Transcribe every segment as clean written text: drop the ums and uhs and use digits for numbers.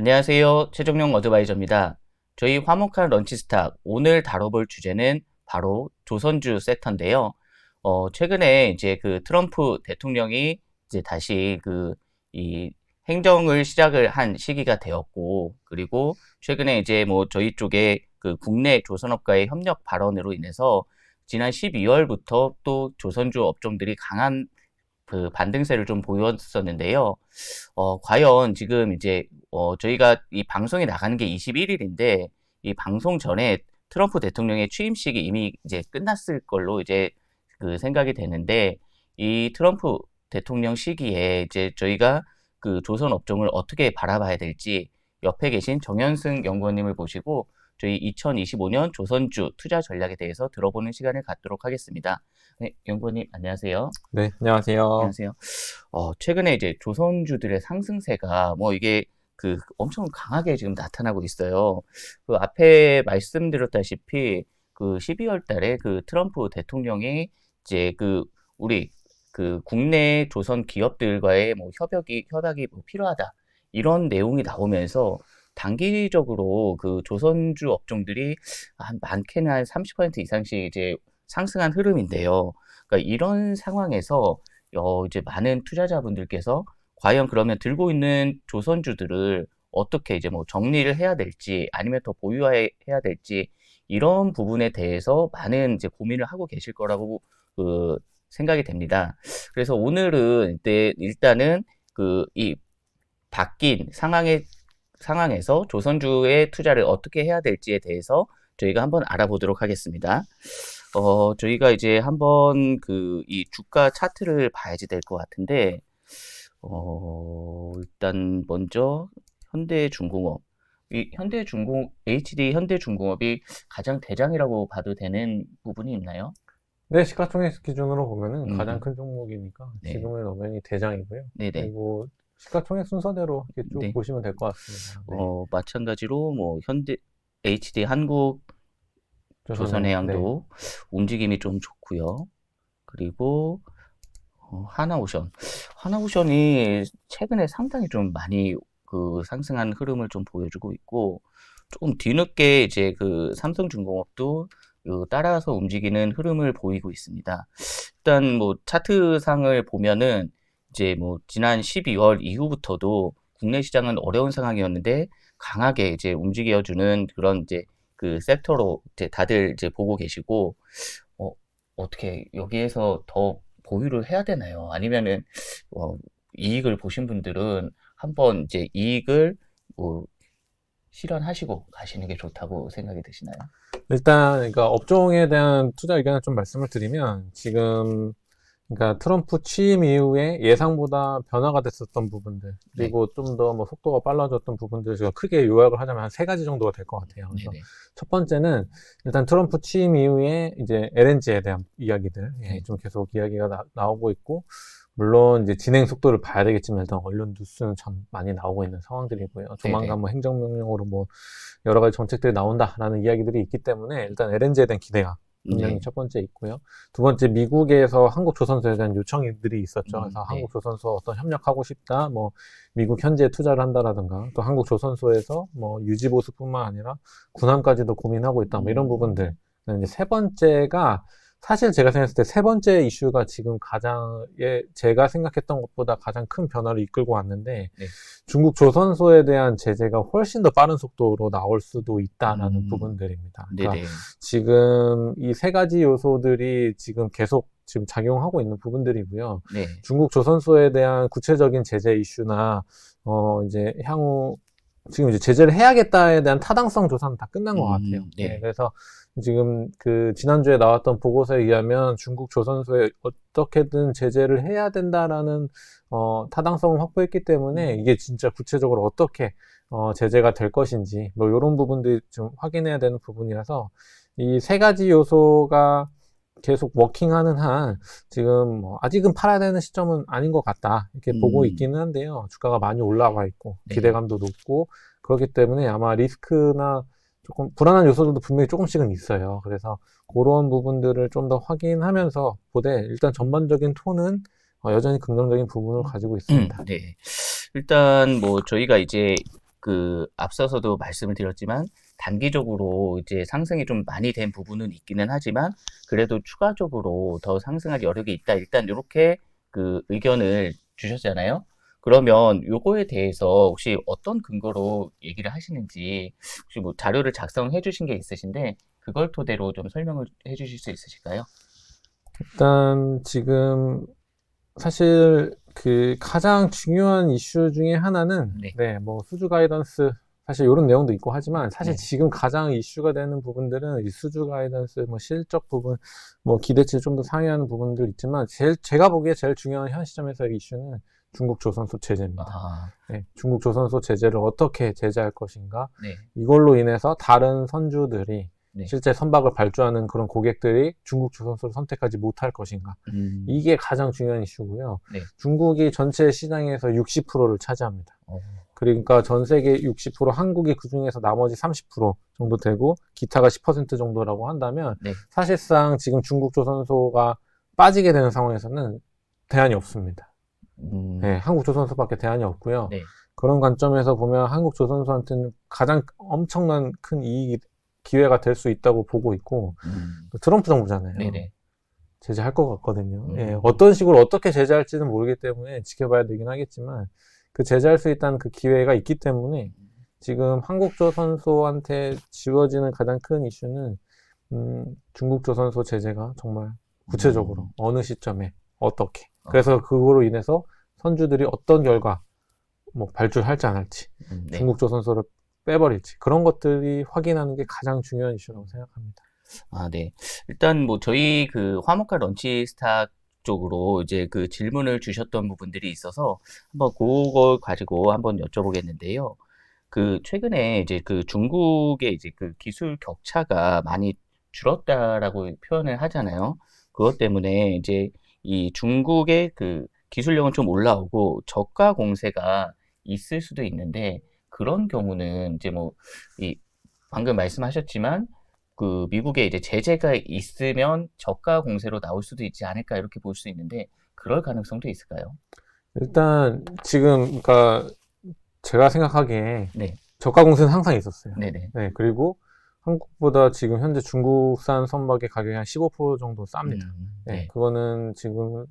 안녕하세요. 최종용 어드바이저입니다. 저희 화목한 런치스탁 오늘 다뤄볼 주제는 바로 조선주 섹터인데요. 최근에 이제 그 트럼프 대통령이 이제 다시 이 행정을 시작을 한 시기가 되었고, 그리고 최근에 이제 뭐 저희 쪽에 그 국내 조선업과의 협력 발언으로 인해서 지난 12월부터 또 조선주 업종들이 강한 그 반등세를 좀 보였었는데요. 과연 지금 이제 저희가 이 방송이 나가는 게 21일인데 이 방송 전에 트럼프 대통령의 취임식이 이미 이제 끝났을 걸로 이제 그 생각이 되는데, 이 트럼프 대통령 시기에 이제 저희가 그 조선 업종을 어떻게 바라봐야 될지 옆에 계신 정현승 연구원님을 보시고 저희 2025년 조선주 투자 전략에 대해서 들어보는 시간을 갖도록 하겠습니다. 네, 연구원님 안녕하세요. 네, 안녕하세요. 안녕하세요. 최근에 이제 조선주들의 상승세가 뭐 이게 그 엄청 강하게 지금 나타나고 있어요. 그 앞에 말씀드렸다시피 그 12월 달에 그 트럼프 대통령이 이제 그 우리 그 국내 조선 기업들과의 뭐 협약이 뭐 필요하다, 이런 내용이 나오면서 단기적으로 그 조선주 업종들이 한 많게는 한 30% 이상씩 이제 상승한 흐름인데요. 그러니까 이런 상황에서 이제 많은 투자자분들께서 과연 그러면 들고 있는 조선주들을 어떻게 이제 뭐 정리를 해야 될지 아니면 더 보유해야 될지, 이런 부분에 대해서 많은 이제 고민을 하고 계실 거라고 생각이 됩니다. 그래서 오늘은 일단은 이 바뀐 상황에서 조선주의 투자를 어떻게 해야 될지에 대해서 저희가 한번 알아보도록 하겠습니다. 저희가 이제 한번 이 주가 차트를 봐야지 될 것 같은데, 일단 먼저 현대중공업. HD 현대중공업이 가장 대장이라고 봐도 되는 부분이 있나요? 네, 시가총액 기준으로 보면은 가장 음, 큰 종목이니까 네. 지금의 엄연히 대장이고요. 네네. 그리고 시가총액 순서대로 이렇게 쭉 네. 보시면 될 것 같습니다. 네, 마찬가지로 뭐 HD 한국 조선해양, 네. 조선해양도 움직임이 좀 좋고요. 그리고 하나오션. 하나오션이 최근에 상당히 좀 많이 그 상승한 흐름을 좀 보여주고 있고, 조금 뒤늦게 이제 그 삼성중공업도 따라서 움직이는 흐름을 보이고 있습니다. 일단 뭐 차트상을 보면은 이제 뭐 지난 12월 이후부터도 국내 시장은 어려운 상황이었는데 강하게 이제 움직여주는 그런 이제 그 섹터로 이제 다들 이제 보고 계시고, 어, 어떻게 여기에서 더 보유를 해야 되나요? 아니면은 어, 이익을 보신 분들은 한번 이제 이익을 뭐 실현하시고 가시는 게 좋다고 생각이 드시나요? 일단, 그러니까 업종에 대한 투자 의견을 좀 말씀을 드리면 지금 그러니까 트럼프 취임 이후에 예상보다 변화가 됐었던 부분들, 네, 그리고 좀 더 뭐 속도가 빨라졌던 부분들, 제가 크게 요약을 하자면 한 세 가지 정도가 될 것 같아요. 그래서 네네, 첫 번째는 일단 트럼프 취임 이후에 이제 LNG에 대한 이야기들, 네, 좀 계속 이야기가 나오고 있고, 물론 이제 진행 속도를 봐야 되겠지만 일단 언론 뉴스는 참 많이 나오고 있는 상황들이고요. 네네, 조만간 뭐 행정명령으로 뭐 여러 가지 정책들이 나온다라는 이야기들이 있기 때문에 일단 LNG에 대한 기대가 분명히 네, 첫 번째 있고요. 두 번째, 미국에서 한국 조선소에 대한 요청들이 있었죠. 그래서 네, 한국 조선소 어떤 협력하고 싶다, 뭐 미국 현지에 투자를 한다라든가, 또 한국 조선소에서 뭐 유지 보수뿐만 아니라 군함까지도 고민하고 있다, 뭐 이런 부분들. 이제 세 번째가, 사실 제가 생각했을 때 세 번째 이슈가 지금 제가 생각했던 것보다 가장 큰 변화를 이끌고 왔는데, 네, 중국 조선소에 대한 제재가 훨씬 더 빠른 속도로 나올 수도 있다라는 음, 부분들입니다. 그러니까 네네, 지금 이 세 가지 요소들이 지금 계속 지금 작용하고 있는 부분들이고요. 네, 중국 조선소에 대한 구체적인 제재 이슈나, 이제 향후 지금 이제 제재를 해야겠다에 대한 타당성 조사는 다 끝난 것 같아요. 네, 네, 그래서 지금 지난주에 나왔던 보고서에 의하면 중국 조선소에 어떻게든 제재를 해야 된다라는, 타당성을 확보했기 때문에 이게 진짜 구체적으로 어떻게, 제재가 될 것인지, 뭐, 이런 부분들이 좀 확인해야 되는 부분이라서 이 세 가지 요소가 계속 워킹하는 한 지금 뭐 아직은 팔아야 되는 시점은 아닌 것 같다, 이렇게 보고 음, 있기는 한데요. 주가가 많이 올라와 있고 네. 기대감도 높고 그렇기 때문에 아마 리스크나 조금 불안한 요소들도 분명히 조금씩은 있어요. 그래서 그런 부분들을 좀 더 확인하면서 보되 일단 전반적인 톤은 여전히 긍정적인 부분을 가지고 있습니다. 네. 일단 뭐 저희가 이제 앞서서도 말씀을 드렸지만 단기적으로 이제 상승이 좀 많이 된 부분은 있기는 하지만 그래도 추가적으로 더 상승할 여력이 있다. 일단 이렇게 의견을 주셨잖아요. 그러면 요거에 대해서 혹시 어떤 근거로 얘기를 하시는지 혹시 뭐 자료를 작성해 주신 게 있으신데 그걸 토대로 좀 설명을 해 주실 수 있으실까요? 일단 지금 사실 가장 중요한 이슈 중에 하나는 네. 뭐 수주 가이던스 사실 이런 내용도 있고 하지만 사실 네. 지금 가장 이슈가 되는 부분들은 이 수주 가이던스 뭐 실적 부분 뭐 기대치 좀 더 상회하는 부분들 있지만 제가 보기에 제일 중요한 현 시점에서의 이슈는 중국 조선소 제재입니다. 아, 네, 중국 조선소 제재를 어떻게 제재할 것인가 네. 이걸로 인해서 다른 선주들이 네. 실제 선박을 발주하는 그런 고객들이 중국 조선소를 선택하지 못할 것인가. 이게 가장 중요한 이슈고요. 네. 중국이 전체 시장에서 60%를 차지합니다. 어, 그러니까 전 세계 60%, 한국이 그 중에서 나머지 30% 정도 되고 기타가 10% 정도라고 한다면 네. 사실상 지금 중국 조선소가 빠지게 되는 상황에서는 대안이 없습니다. 네, 한국 조선소밖에 대안이 없고요. 네. 그런 관점에서 보면 한국 조선소한테는 가장 엄청난 큰 기회가 될 수 있다고 보고 있고 트럼프 정부잖아요. 네네. 제재할 것 같거든요. 예, 어떤 식으로 어떻게 제재할지는 모르기 때문에 지켜봐야 되긴 하겠지만 그 제재할 수 있다는 그 기회가 있기 때문에 지금 한국조선소한테 지워지는 가장 큰 이슈는 중국조선소 제재가 정말 구체적으로 어느 시점에 어떻게 그래서 그거로 인해서 선주들이 어떤 결과 뭐 발주를 할지 안 할지 네. 중국조선소를 빼버릴지 그런 것들이 확인하는 게 가장 중요한 이슈라고 생각합니다. 아, 네. 일단 뭐 저희 화목가 런치 스타 쪽으로 이제 질문을 주셨던 부분들이 있어서 한번 그걸 가지고 한번 여쭤보겠는데요. 최근에 이제 중국의 이제 기술 격차가 많이 줄었다라고 표현을 하잖아요. 그것 때문에 이제 이 중국의 기술력은 좀 올라오고 저가 공세가 있을 수도 있는데 그런 경우는 이제 뭐 방금 말씀하셨지만 미국에 이제 제재가 있으면 저가 공세로 나올 수도 있지 않을까 이렇게 볼 수 있는데 그럴 가능성도 있을까요? 일단 지금 그러니까 제가 생각하기에 네. 저가 공세는 항상 있었어요. 네네. 네, 그리고 한국보다 지금 현재 중국산 선박의 가격이 한 15% 정도 쌉니다. 네, 그거는 지금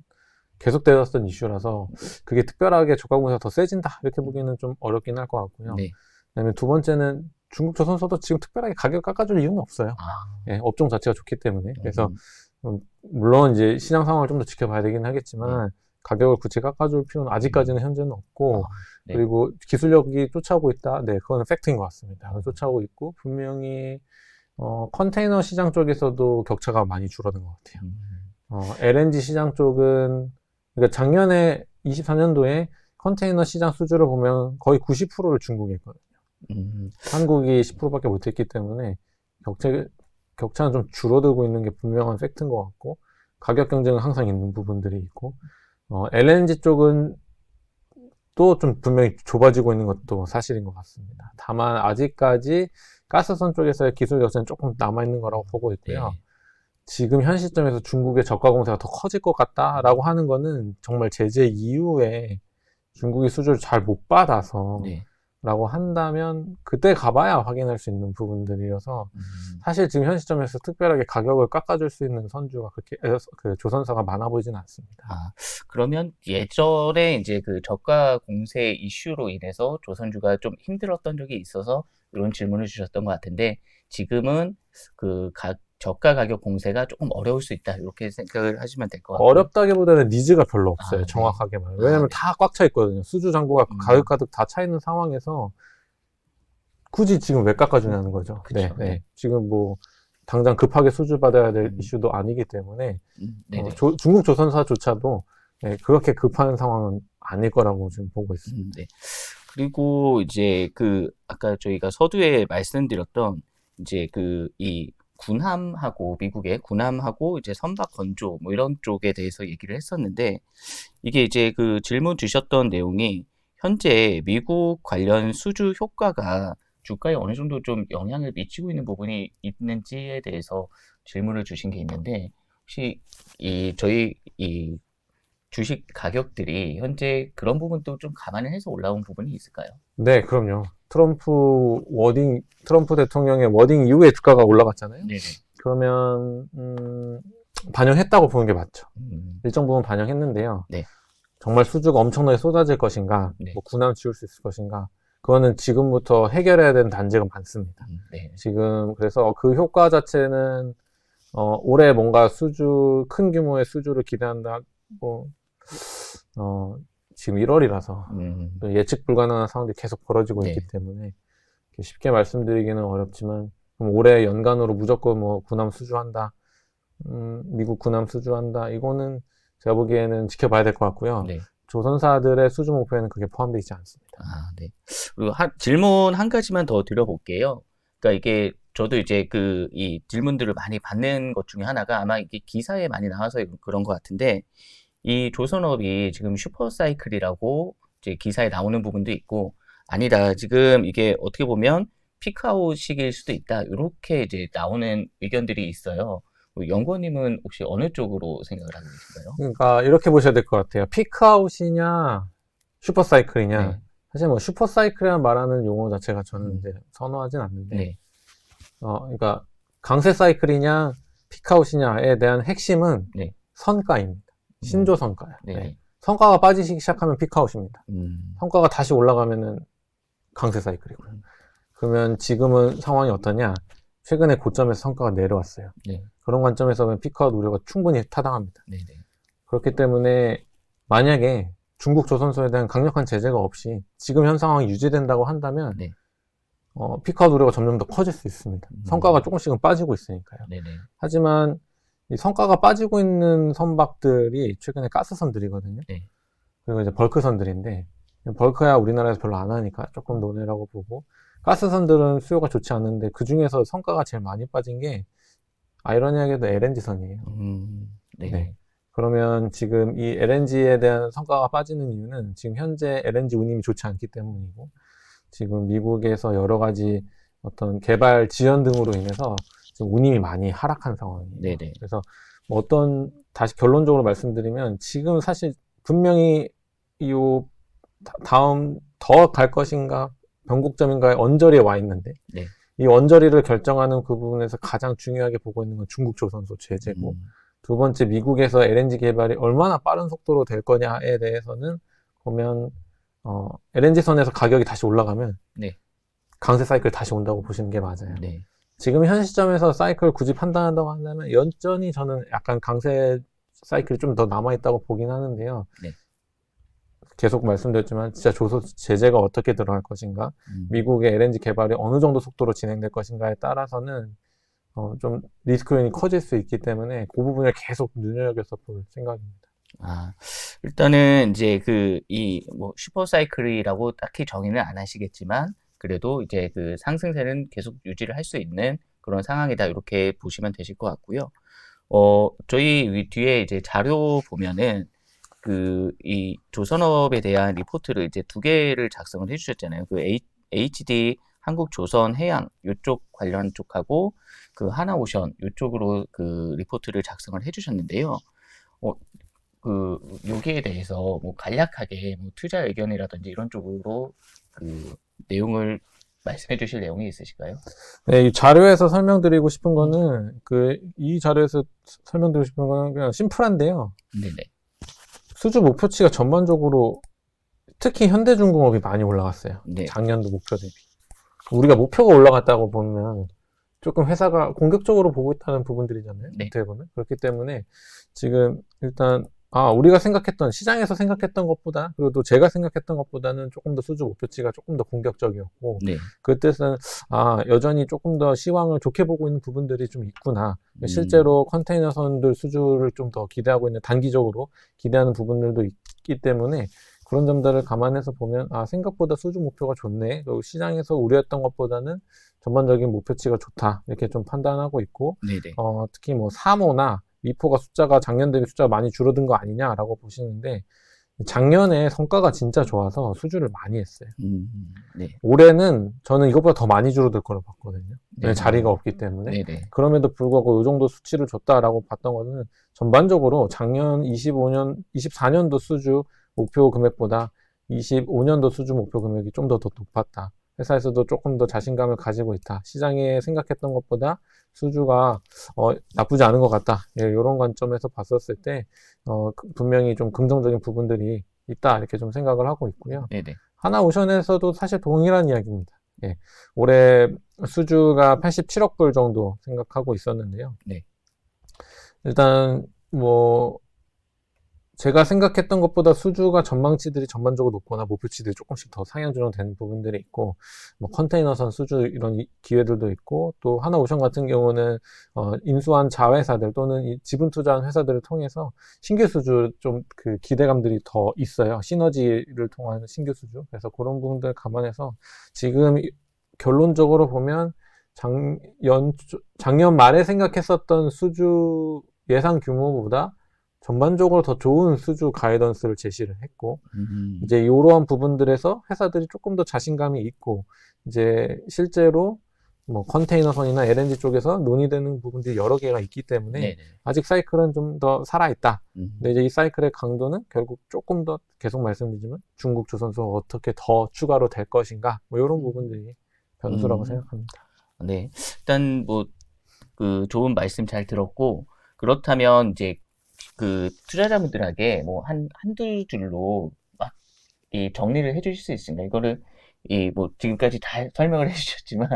계속되었던 이슈라서 그게 특별하게 저가 공세가 더 세진다 이렇게 보기에는 좀 어렵긴 할 것 같고요. 네. 그다음에 두 번째는 중국 조선소도 지금 특별하게 가격 깎아줄 이유는 없어요. 네, 업종 자체가 좋기 때문에. 그래서 물론 이제 시장 상황을 좀 더 지켜봐야 되긴 하겠지만 가격을 굳이 깎아줄 필요는 아직까지는 현재는 없고 네. 그리고 기술력이 쫓아오고 있다. 네, 그거는 팩트인 것 같습니다. 쫓아오고 있고 분명히 컨테이너 시장 쪽에서도 격차가 많이 줄어든 것 같아요. LNG 시장 쪽은 그러니까 작년에 23년도에 컨테이너 시장 수주를 보면 거의 90%를 중국이 했거든요. 한국이 10%밖에 못했기 때문에 격차는 좀 줄어들고 있는 게 분명한 팩트인 것 같고 가격 경쟁은 항상 있는 부분들이 있고 LNG 쪽은 또 좀 분명히 좁아지고 있는 것도 사실인 것 같습니다. 다만 아직까지 가스선 쪽에서의 기술 격차는 조금 남아있는 거라고 보고 있고요. 네. 지금 현 시점에서 중국의 저가 공세가 더 커질 것 같다라고 하는 거는 정말 제재 이후에 중국이 수주를 잘 못 받아서 네. 라고 한다면 그때 가봐야 확인할 수 있는 부분들이어서 사실 지금 현 시점에서 특별하게 가격을 깎아줄 수 있는 선주가 그렇게 조선사가 많아 보이지는 않습니다. 그러면 예전에 이제 저가 공세 이슈로 인해서 조선주가 좀 힘들었던 적이 있어서 이런 질문을 주셨던 것 같은데 지금은 저가 가격 공세가 조금 어려울 수 있다 이렇게 생각을 하시면 될 것 같아요. 어렵다기보다는 니즈가 별로 없어요. 네. 정확하게 말하면. 왜냐면 다 꽉 차 있거든요. 수주 장고가 가격 가득 다 차 있는 상황에서 굳이 지금 왜 깎아주냐는 거죠. 그쵸. 네. 지금 뭐 당장 급하게 수주 받아야 될 이슈도 아니기 때문에 중국 조선사조차도 그렇게 급한 상황은 아닐 거라고 지금 보고 있습니다. 네. 그리고 이제 아까 저희가 서두에 말씀드렸던 이제 이 군함하고 미국의 군함하고 이제 선박 건조 뭐 이런 쪽에 대해서 얘기를 했었는데 이게 이제 질문 주셨던 내용이 현재 미국 관련 수주 효과가 주가에 어느 정도 좀 영향을 미치고 있는 부분이 있는지에 대해서 질문을 주신 게 있는데 혹시 저희 주식 가격들이 현재 그런 부분도 좀 감안을 해서 올라온 부분이 있을까요? 네, 그럼요. 트럼프 대통령의 워딩 이후에 주가가 올라갔잖아요. 네네. 그러면 반영했다고 보는 게 맞죠. 일정 부분 반영했는데요. 네. 정말 수주가 엄청나게 쏟아질 것인가, 네. 뭐 군함 지을 수 있을 것인가, 그거는 지금부터 해결해야 되는 단계가 많습니다. 네. 지금 그래서 그 효과 자체는 올해 뭔가 큰 규모의 수주를 기대한다. 지금 1월이라서 예측 불가능한 상황들이 계속 벌어지고 네. 있기 때문에 쉽게 말씀드리기는 어렵지만 그럼 올해 연간으로 무조건 뭐 군함 수주한다, 미국 군함 수주한다, 이거는 제가 보기에는 지켜봐야 될 것 같고요. 네. 조선사들의 수주 목표에는 그게 포함되어 있지 않습니다. 아, 네. 그리고 질문 한 가지만 더 드려볼게요. 그러니까 이게 저도 이제 이 질문들을 많이 받는 것 중에 하나가 아마 이게 기사에 많이 나와서 그런 것 같은데, 이 조선업이 지금 슈퍼사이클이라고 이제 기사에 나오는 부분도 있고, 아니다, 지금 이게 어떻게 보면 피크아웃 시기일 수도 있다, 이렇게 이제 나오는 의견들이 있어요. 연구원님은 혹시 어느 쪽으로 생각을 하고 계신가요? 그러니까 이렇게 보셔야 될 것 같아요. 피크아웃이냐 슈퍼사이클이냐. 네. 사실 뭐 슈퍼사이클이라는 말하는 용어 자체가 저는 이제 선호하진 않는데, 네. 그러니까 강세 사이클이냐 피크아웃이냐에 대한 핵심은 네. 선가입니다. 신조 선가요. 네. 네. 성과가 빠지기 시작하면 피크아웃입니다. 성과가 다시 올라가면은 강세 사이클이고요. 그러면 지금은 상황이 어떠냐? 최근에 고점에서 성과가 내려왔어요. 네. 그런 관점에서 보면 피크아웃 우려가 충분히 타당합니다. 네. 네. 그렇기 때문에 만약에 중국 조선소에 대한 강력한 제재가 없이 지금 현 상황이 유지된다고 한다면 네. 피크아웃 우려가 점점 더 커질 수 있습니다. 성과가 조금씩은 빠지고 있으니까요. 네. 네. 하지만 이 성과가 빠지고 있는 선박들이 최근에 가스선들이거든요. 네. 그리고 이제 벌크선들인데, 벌크야 우리나라에서 별로 안 하니까 조금 논외라고 보고, 가스선들은 수요가 좋지 않은데 그 중에서 성과가 제일 많이 빠진 게 아이러니하게도 LNG선이에요. 네. 네. 그러면 지금 이 LNG에 대한 성과가 빠지는 이유는 지금 현재 LNG 운임이 좋지 않기 때문이고, 지금 미국에서 여러 가지 어떤 개발 지연 등으로 인해서 지금 운임이 많이 하락한 상황이에요. 네네. 그래서 뭐 다시 결론적으로 말씀드리면 지금 사실 분명히 다음 더 갈 것인가 변곡점인가의 언저리에 와 있는데, 네. 이 언저리를 결정하는 그 부분에서 가장 중요하게 보고 있는 건 중국 조선소 제재고, 두 번째 미국에서 LNG 개발이 얼마나 빠른 속도로 될 거냐에 대해서는 보면 LNG선에서 가격이 다시 올라가면 네. 강세 사이클 다시 온다고 보시는 게 맞아요. 네. 지금 현 시점에서 사이클 굳이 판단한다고 한다면 여전히 저는 약간 강세 사이클이 좀 더 남아있다고 보긴 하는데요. 네. 계속 말씀드렸지만 진짜 제재가 어떻게 들어갈 것인가, 미국의 LNG 개발이 어느 정도 속도로 진행될 것인가에 따라서는 좀 리스크 요인이 커질 수 있기 때문에 그 부분을 계속 눈여겨서 볼 생각입니다. 일단은 이제 뭐 슈퍼사이클이라고 딱히 정의는 안 하시겠지만, 그래도 이제 그 상승세는 계속 유지를 할 수 있는 그런 상황이다, 이렇게 보시면 되실 것 같고요. 저희 뒤에 이제 자료 보면은 이 조선업에 대한 리포트를 이제 2개를 작성을 해주셨잖아요. HD 한국조선해양 요쪽 관련 쪽하고 하나오션 요쪽으로 리포트를 작성을 해주셨는데요. 여기에 대해서 뭐 간략하게 뭐 투자 의견이라든지 이런 쪽으로 내용을 말씀해 주실 내용이 있으실까요? 네, 이 자료에서 설명드리고 싶은 거는 이 자료에서 설명드리고 싶은 거는 그냥 심플한데요. 네네. 수주 목표치가 전반적으로 특히 현대중공업이 많이 올라갔어요. 네. 작년도 목표 대비. 우리가 목표가 올라갔다고 보면 조금 회사가 공격적으로 보고 있다는 부분들이잖아요. 네. 어떻게 보면. 그렇기 때문에 지금 일단 우리가 시장에서 생각했던 것보다, 그리고 또 제가 생각했던 것보다는 조금 더 수주 목표치가 조금 더 공격적이었고, 네. 그 뜻은 여전히 조금 더 시황을 좋게 보고 있는 부분들이 좀 있구나. 실제로 컨테이너선들 수주를 좀 더 기대하고 있는, 단기적으로 기대하는 부분들도 있기 때문에 그런 점들을 감안해서 보면 생각보다 수주 목표가 좋네, 그리고 시장에서 우려했던 것보다는 전반적인 목표치가 좋다, 이렇게 좀 판단하고 있고, 네네. 특히 뭐 3호나 미포가 작년 대비 숫자가 많이 줄어든 거 아니냐라고 보시는데, 작년에 성과가 진짜 좋아서 수주를 많이 했어요. 네. 올해는 저는 이것보다 더 많이 줄어들 거라고 봤거든요. 네. 자리가 없기 때문에. 네네. 그럼에도 불구하고 이 정도 수치를 줬다라고 봤던 거는 전반적으로 작년 24년도 수주 목표 금액보다 25년도 수주 목표 금액이 좀 더 높았다. 회사에서도 조금 더 자신감을 가지고 있다. 시장에 생각했던 것보다 수주가 나쁘지 않은 것 같다. 예, 이런 관점에서 봤었을 때 분명히 좀 긍정적인 부분들이 있다. 이렇게 좀 생각을 하고 있고요. 네네. 하나오션에서도 사실 동일한 이야기입니다. 예, 올해 수주가 87억 불 정도 생각하고 있었는데요. 네. 일단 뭐 제가 생각했던 것보다 수주가 전망치들이 전반적으로 높거나 목표치들이 조금씩 더 상향 조정되는 부분들이 있고, 뭐 컨테이너선 수주 이런 기회들도 있고, 또 하나오션 같은 경우는 인수한 자회사들 또는 이 지분 투자한 회사들을 통해서 신규 수주 좀 그 기대감들이 더 있어요. 시너지를 통한 신규 수주. 그래서 그런 부분들 감안해서 지금 결론적으로 보면 작년 말에 생각했었던 수주 예상 규모보다 전반적으로 더 좋은 수주 가이던스를 제시를 했고, 이제 이러한 부분들에서 회사들이 조금 더 자신감이 있고, 이제 실제로 뭐 컨테이너선이나 LNG 쪽에서 논의되는 부분들이 여러 개가 있기 때문에 네네. 아직 사이클은 좀 더 살아있다. 음. 근데 이제 이 사이클의 강도는 결국 조금 더 계속 말씀드리지만 중국 조선소가 어떻게 더 추가로 될 것인가, 뭐 이런 부분들이 변수라고 생각합니다. 네. 일단 뭐 그 좋은 말씀 잘 들었고, 그렇다면 이제 그 투자자분들에게 뭐 한두 줄로 막 이 정리를 해 주실 수 있습니다. 이거를 이 뭐 지금까지 다 설명을 해 주셨지만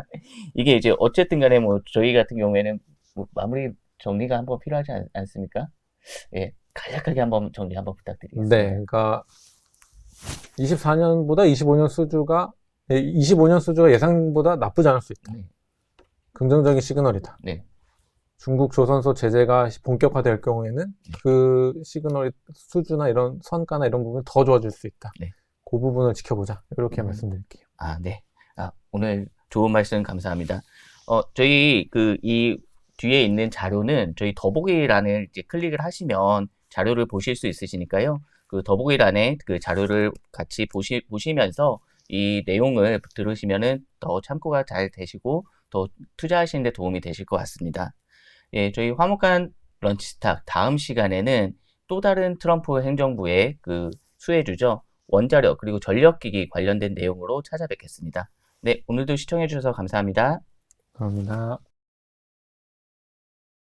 이게 이제 어쨌든 간에 뭐 저희 같은 경우에는 뭐 마무리 정리가 한번 필요하지 않습니까? 예. 간략하게 한번 정리 한번 부탁드리겠습니다. 네, 그러니까 24년보다 25년 수주가 25년 수주가 예상보다 나쁘지 않을 수 있다. 네. 긍정적인 시그널이다. 네. 중국 조선소 제재가 본격화될 경우에는 그 시그널 수주나 이런 선가나 이런 부분이 더 좋아질 수 있다. 네. 그 부분을 지켜보자. 이렇게 말씀드릴게요. 아, 네. 오늘 좋은 말씀 감사합니다. 저희 이 뒤에 있는 자료는 저희 더보기란을 이제 클릭을 하시면 자료를 보실 수 있으시니까요. 그 더보기란에 그 자료를 같이 보시면서 이 내용을 들으시면은 더 참고가 잘 되시고 더 투자하시는 데 도움이 되실 것 같습니다. 예, 저희 화목한 런치스탁 다음 시간에는 또 다른 트럼프 행정부의 그 수혜주죠. 원자력 그리고 전력기기 관련된 내용으로 찾아뵙겠습니다. 네, 오늘도 시청해 주셔서 감사합니다. 감사합니다.